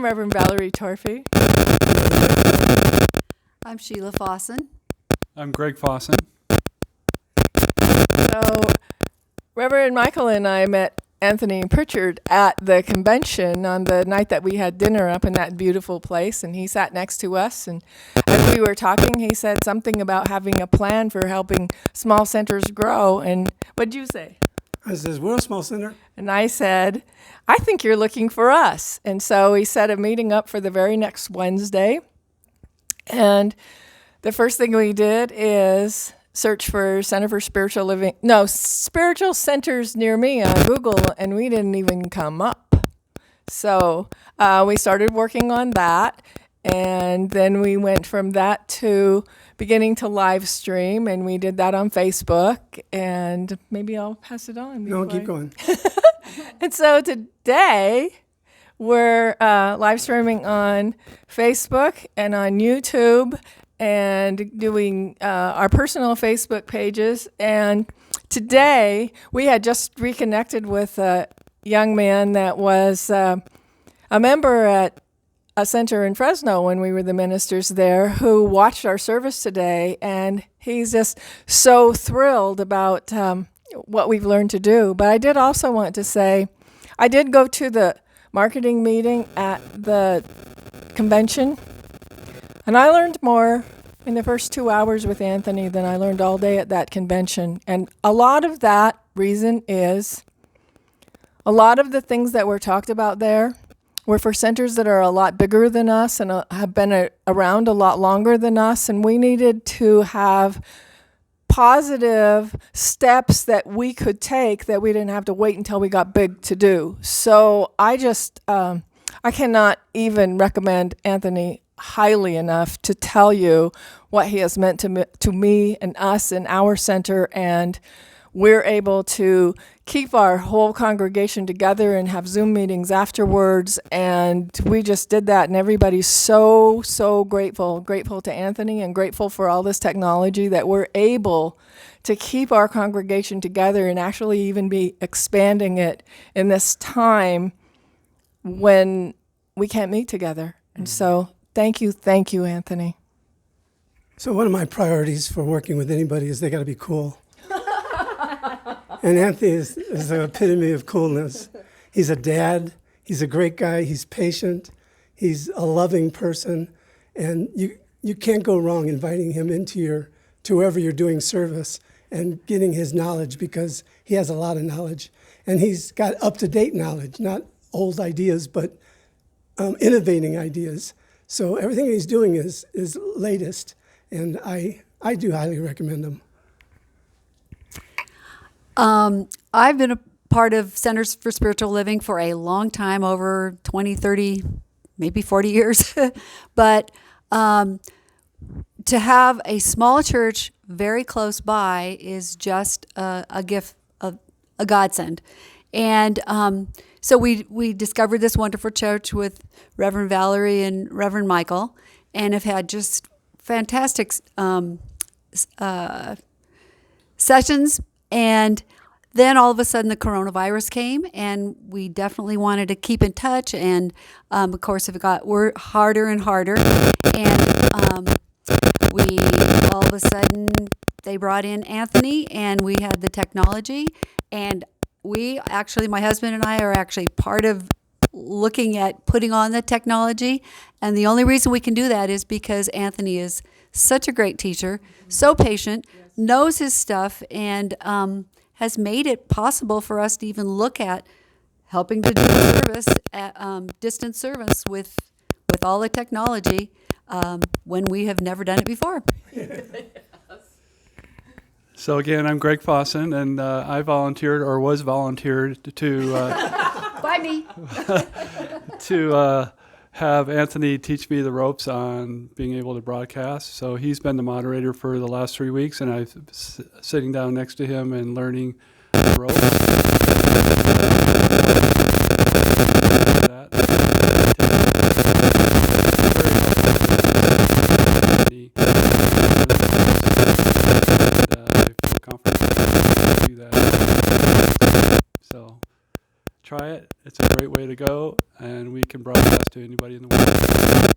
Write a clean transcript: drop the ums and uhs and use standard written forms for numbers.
I'm Reverend Valerie Torphy. I'm Sheila Fossen. I'm Greg Fossen. So, Reverend Michael and I met Anthony Prichard at the convention on the night that we had dinner up in that beautiful place, and he sat next to us, and as we were talking, he said something about having a plan for helping small centers grow, and what'd you say? I says, we're a small center. And I said, I think you're looking for us. And so we set a meeting up for the very next Wednesday, and the first thing we did is search for Center for Spiritual Living, spiritual centers near me on Google, and we didn't even come up. So we started working on that, and then we went from that to beginning to live stream, and we did that on Facebook, and maybe I'll pass it on. No, keep going. And so today we're live streaming on Facebook and on YouTube, and doing our personal Facebook pages. And today we had just reconnected with a young man that was a member at a center in Fresno when we were the ministers there, who watched our service today, and he's just so thrilled about what we've learned to do. But I did also want to say, I did go to the marketing meeting at the convention, and I learned more in the first 2 hours with Anthony than I learned all day at that convention. And a lot of that reason is a lot of the things that were talked about there were for centers that are a lot bigger than us and have been around a lot longer than us. And we needed to have positive steps that we could take that we didn't have to wait until we got big to do. So I just, I cannot even recommend Anthony highly enough to tell you what he has meant to me and us and our center, and we're able to keep our whole congregation together and have Zoom meetings afterwards, and we just did that, and everybody's so grateful to Anthony and grateful for all this technology that we're able to keep our congregation together and actually even be expanding it in this time when we can't meet together. And so thank you, Anthony. So one of my priorities for working with anybody is they got to be cool. And Anthony is the epitome of coolness. He's a dad. He's a great guy. He's patient. He's a loving person. And you can't go wrong inviting him into to wherever you're doing service and getting his knowledge, because he has a lot of knowledge. And he's got up-to-date knowledge, not old ideas, but innovating ideas. So everything he's doing is latest, and I do highly recommend him. I've been a part of Centers for Spiritual Living for a long time, over 20, 30, maybe 40 years. But to have a small church very close by is just a gift, a godsend. And so we discovered this wonderful church with Reverend Valerie and Reverend Michael, and have had just fantastic sessions. And then all of a sudden the coronavirus came, and we definitely wanted to keep in touch. And of course, it got harder and harder. And we all of a sudden they brought in Anthony, and we had the technology. And we actually, my husband and I are actually part of looking at putting on the technology. And the only reason we can do that is because Anthony is such a great teacher, so patient, knows his stuff, and has made it possible for us to even look at helping to do service, distance service with all the technology when we have never done it before. So again, I'm Greg Fossen, and I was volunteered to By me. to have Anthony teach me the ropes on being able to broadcast. So he's been the moderator for the last 3 weeks, and I'm sitting down next to him and learning the ropes. So try it. It's a great way to go. and we can broadcast to anybody in the world.